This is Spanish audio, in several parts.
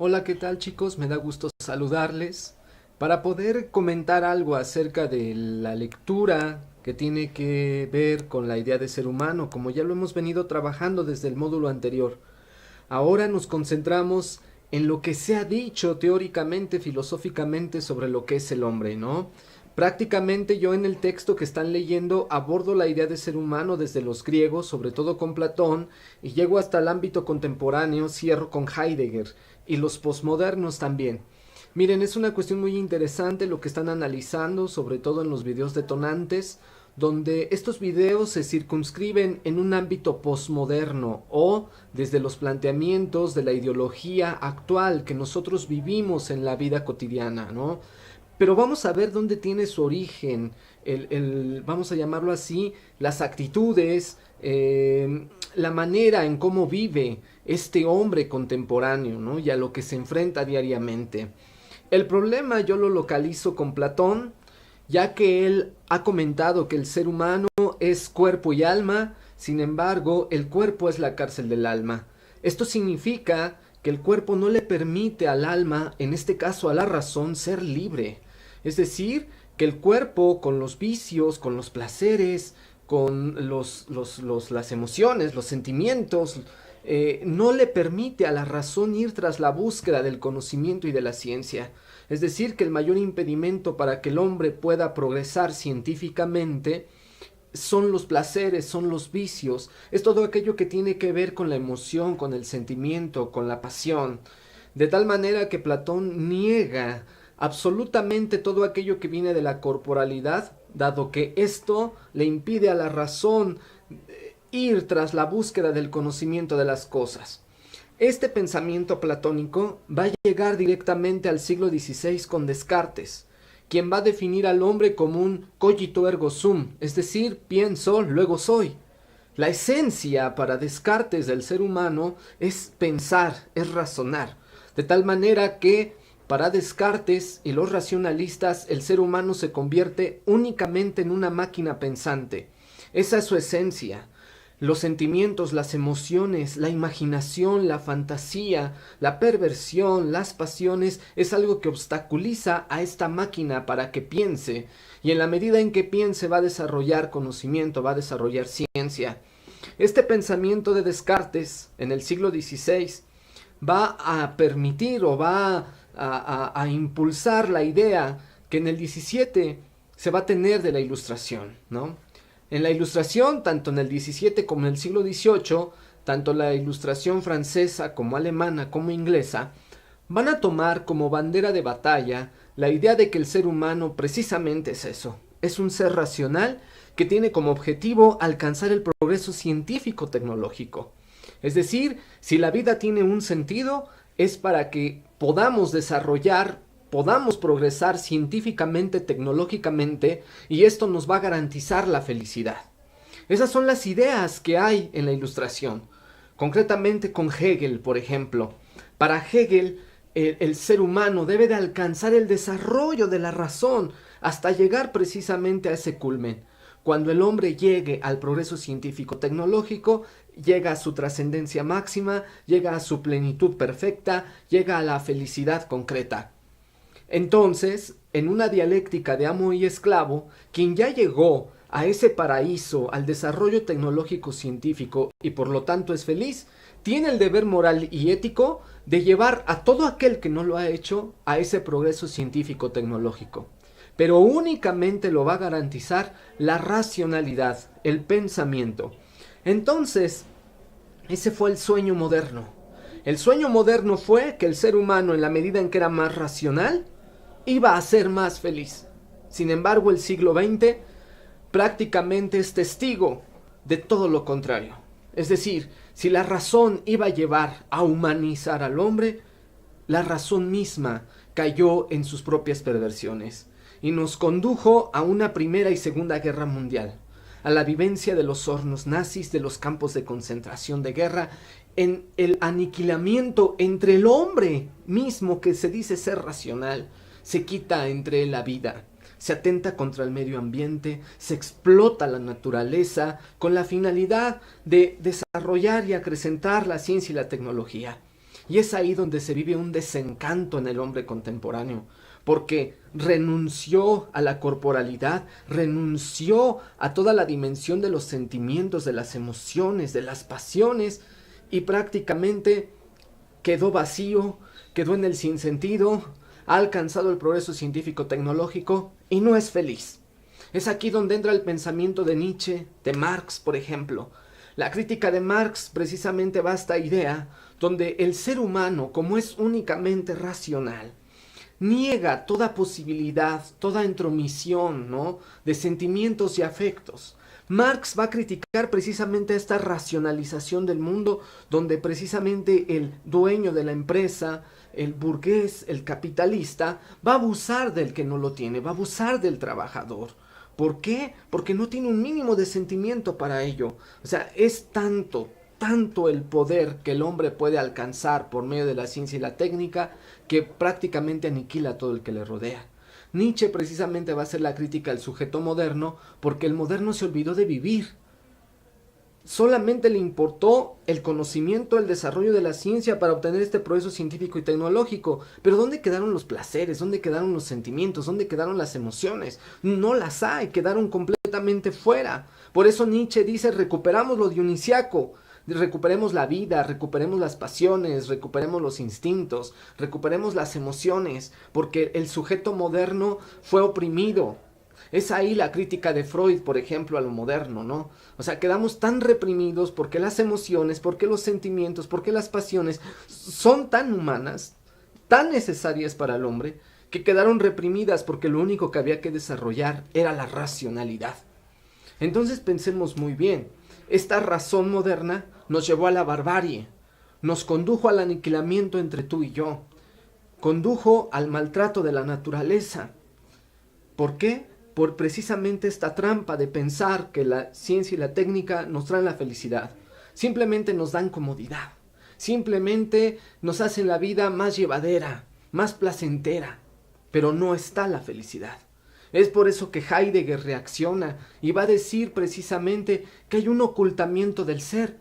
Hola, ¿qué tal chicos? Me da gusto saludarles para poder comentar algo acerca de la lectura que tiene que ver con la idea de ser humano, como ya lo hemos venido trabajando desde el módulo anterior. Ahora nos concentramos en lo que se ha dicho teóricamente, filosóficamente sobre lo que es el hombre, ¿no? Prácticamente yo en el texto que están leyendo abordo la idea de ser humano desde los griegos, sobre todo con Platón, y llego hasta el ámbito contemporáneo, cierro con Heidegger y los posmodernos también. Miren, es una cuestión muy interesante lo que están analizando, sobre todo en los videos detonantes, donde estos videos se circunscriben en un ámbito posmoderno o desde los planteamientos de la ideología actual que nosotros vivimos en la vida cotidiana, ¿no? Pero vamos a ver dónde tiene su origen, vamos a llamarlo así, las actitudes, la manera en cómo vive este hombre contemporáneo, ¿no? Y a lo que se enfrenta diariamente. El problema yo lo localizo con Platón, ya que él ha comentado que el ser humano es cuerpo y alma, sin embargo, el cuerpo es la cárcel del alma. Esto significa que el cuerpo no le permite al alma, en este caso a la razón, ser libre. Es decir, que el cuerpo con los vicios, con los placeres, con las emociones, los sentimientos, no le permite a la razón ir tras la búsqueda del conocimiento y de la ciencia. Es decir, que el mayor impedimento para que el hombre pueda progresar científicamente son los placeres, son los vicios, es todo aquello que tiene que ver con la emoción, con el sentimiento, con la pasión. De tal manera que Platón niega absolutamente todo aquello que viene de la corporalidad, dado que esto le impide a la razón ir tras la búsqueda del conocimiento de las cosas. Este pensamiento platónico va a llegar directamente al siglo XVI con Descartes, quien va a definir al hombre como un cogito ergo sum, es decir, pienso, luego soy. La esencia para Descartes del ser humano es pensar, es razonar, de tal manera que para Descartes y los racionalistas el ser humano se convierte únicamente en una máquina pensante. Esa es su esencia. Los sentimientos, las emociones, la imaginación, la fantasía, la perversión, las pasiones es algo que obstaculiza a esta máquina para que piense, y en la medida en que piense va a desarrollar conocimiento, va a desarrollar ciencia. Este pensamiento de Descartes en el siglo XVI va a permitir o va a impulsar la idea que en el XVII se va a tener de la Ilustración, ¿no? En la Ilustración, tanto en el XVII como en el siglo XVIII, tanto la Ilustración francesa como alemana como inglesa, van a tomar como bandera de batalla la idea de que el ser humano precisamente es eso, es un ser racional que tiene como objetivo alcanzar el progreso científico-tecnológico. Es decir, si la vida tiene un sentido, es para que podamos desarrollar, podamos progresar científicamente, tecnológicamente, y esto nos va a garantizar la felicidad. Esas son las ideas que hay en la Ilustración. Concretamente con Hegel, por ejemplo. Para Hegel, el ser humano debe de alcanzar el desarrollo de la razón hasta llegar precisamente a ese culmen. Cuando el hombre llegue al progreso científico-tecnológico, llega a su trascendencia máxima, llega a su plenitud perfecta, llega a la felicidad concreta. Entonces, en una dialéctica de amo y esclavo, quien ya llegó a ese paraíso, al desarrollo tecnológico científico y por lo tanto es feliz, tiene el deber moral y ético de llevar a todo aquel que no lo ha hecho a ese progreso científico tecnológico. Pero únicamente lo va a garantizar la racionalidad, el pensamiento. Entonces, ese fue el sueño moderno. El sueño moderno fue que el ser humano, en la medida en que era más racional, iba a ser más feliz. Sin embargo, el siglo XX prácticamente es testigo de todo lo contrario. Es decir, si la razón iba a llevar a humanizar al hombre, la razón misma cayó en sus propias perversiones y nos condujo a una primera y segunda guerra mundial, a la vivencia de los hornos nazis, de los campos de concentración de guerra, en el aniquilamiento entre el hombre mismo que se dice ser racional, se quita entre la vida, se atenta contra el medio ambiente, se explota la naturaleza con la finalidad de desarrollar y acrecentar la ciencia y la tecnología. Y es ahí donde se vive un desencanto en el hombre contemporáneo, porque renunció a la corporalidad, renunció a toda la dimensión de los sentimientos, de las emociones, de las pasiones, y prácticamente quedó vacío, quedó en el sinsentido, ha alcanzado el progreso científico-tecnológico y no es feliz. Es aquí donde entra el pensamiento de Nietzsche, de Marx, por ejemplo. La crítica de Marx precisamente va a esta idea donde el ser humano, como es únicamente racional, niega toda posibilidad, toda intromisión, ¿no?, de sentimientos y afectos. Marx va a criticar precisamente esta racionalización del mundo, donde precisamente el dueño de la empresa, el burgués, el capitalista, va a abusar del que no lo tiene, va a abusar del trabajador. ¿Por qué? Porque no tiene un mínimo de sentimiento para ello. O sea, es tanto el poder que el hombre puede alcanzar por medio de la ciencia y la técnica, que prácticamente aniquila a todo el que le rodea. Nietzsche precisamente va a hacer la crítica al sujeto moderno, porque el moderno se olvidó de vivir. Solamente le importó el conocimiento, el desarrollo de la ciencia para obtener este progreso científico y tecnológico. Pero ¿dónde quedaron los placeres? ¿Dónde quedaron los sentimientos? ¿Dónde quedaron las emociones? No las hay, quedaron completamente fuera. Por eso Nietzsche dice: recuperamos lo dionisiaco, recuperemos la vida, recuperemos las pasiones, recuperemos los instintos, recuperemos las emociones, porque el sujeto moderno fue oprimido. Es ahí la crítica de Freud, por ejemplo, a lo moderno, ¿no? O sea, quedamos tan reprimidos porque las emociones, porque los sentimientos, porque las pasiones son tan humanas, tan necesarias para el hombre, que quedaron reprimidas porque lo único que había que desarrollar era la racionalidad. Entonces pensemos muy bien, esta razón moderna nos llevó a la barbarie, nos condujo al aniquilamiento entre tú y yo, condujo al maltrato de la naturaleza. ¿Por qué? Por precisamente esta trampa de pensar que la ciencia y la técnica nos traen la felicidad. Simplemente nos dan comodidad, simplemente nos hacen la vida más llevadera, más placentera, pero no está la felicidad. Es por eso que Heidegger reacciona y va a decir precisamente que hay un ocultamiento del ser.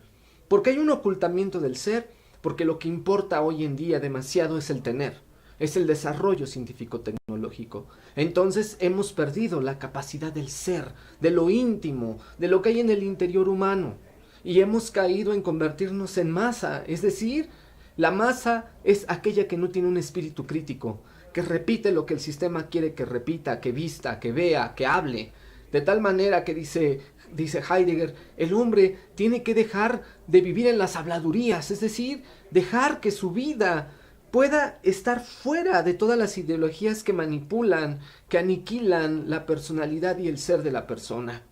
¿Por qué hay un ocultamiento del ser? Porque lo que importa hoy en día demasiado es el tener, es el desarrollo científico-tecnológico. Entonces hemos perdido la capacidad del ser, de lo íntimo, de lo que hay en el interior humano. Y hemos caído en convertirnos en masa, es decir, la masa es aquella que no tiene un espíritu crítico, que repite lo que el sistema quiere que repita, que vista, que vea, que hable. De tal manera que dice Heidegger, el hombre tiene que dejar de vivir en las habladurías, es decir, dejar que su vida pueda estar fuera de todas las ideologías que manipulan, que aniquilan la personalidad y el ser de la persona.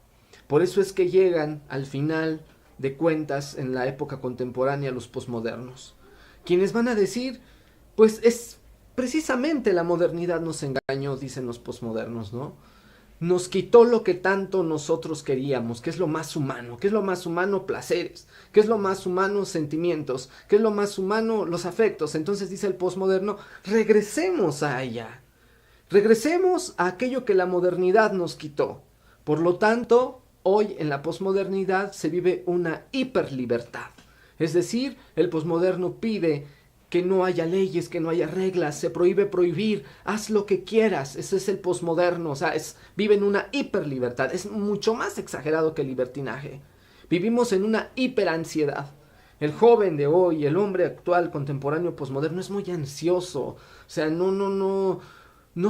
Por eso es que llegan al final de cuentas en la época contemporánea los posmodernos, quienes van a decir, pues es precisamente la modernidad nos engañó, dicen los posmodernos, ¿no? Nos quitó lo que tanto nosotros queríamos, que es lo más humano. ¿Qué es lo más humano? Placeres. ¿Qué es lo más humano? Sentimientos. ¿Qué es lo más humano? Los afectos. Entonces dice el posmoderno, regresemos a ella. Regresemos a aquello que la modernidad nos quitó. Por lo tanto, hoy en la posmodernidad se vive una hiperlibertad. Es decir, el posmoderno pide que no haya leyes, que no haya reglas, se prohíbe prohibir, haz lo que quieras. Ese es el posmoderno, o sea, vive en una hiperlibertad, es mucho más exagerado que el libertinaje. Vivimos en una hiperansiedad. El joven de hoy, el hombre actual, contemporáneo, posmoderno, es muy ansioso, o sea, no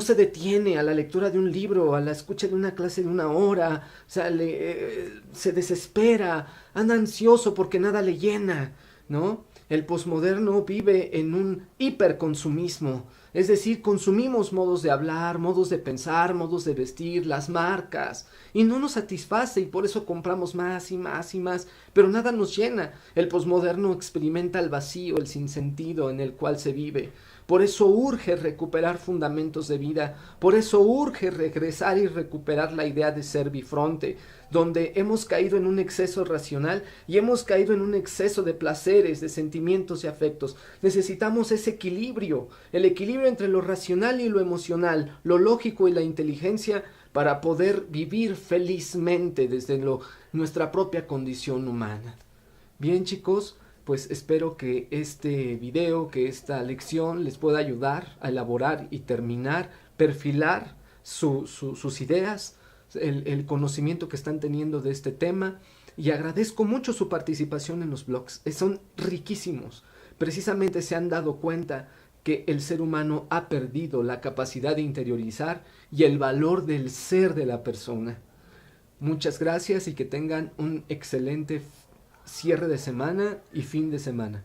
se detiene a la lectura de un libro, a la escucha de una clase de 1 hora, o sea, se desespera, anda ansioso porque nada le llena, ¿no? El posmoderno vive en un hiperconsumismo, es decir, consumimos modos de hablar, modos de pensar, modos de vestir, las marcas, y no nos satisface y por eso compramos más y más y más, pero nada nos llena. El posmoderno experimenta el vacío, el sinsentido en el cual se vive. Por eso urge recuperar fundamentos de vida, por eso urge regresar y recuperar la idea de ser bifronte, donde hemos caído en un exceso racional y hemos caído en un exceso de placeres, de sentimientos y afectos. Necesitamos ese equilibrio, el equilibrio entre lo racional y lo emocional, lo lógico y la inteligencia, para poder vivir felizmente desde nuestra propia condición humana. Bien, chicos, pues espero que este video, que esta lección les pueda ayudar a elaborar y terminar, perfilar sus ideas, el conocimiento que están teniendo de este tema. Y agradezco mucho su participación en los blogs. Son riquísimos. Precisamente se han dado cuenta que el ser humano ha perdido la capacidad de interiorizar y el valor del ser de la persona. Muchas gracias y que tengan un excelente cierre de semana y fin de semana.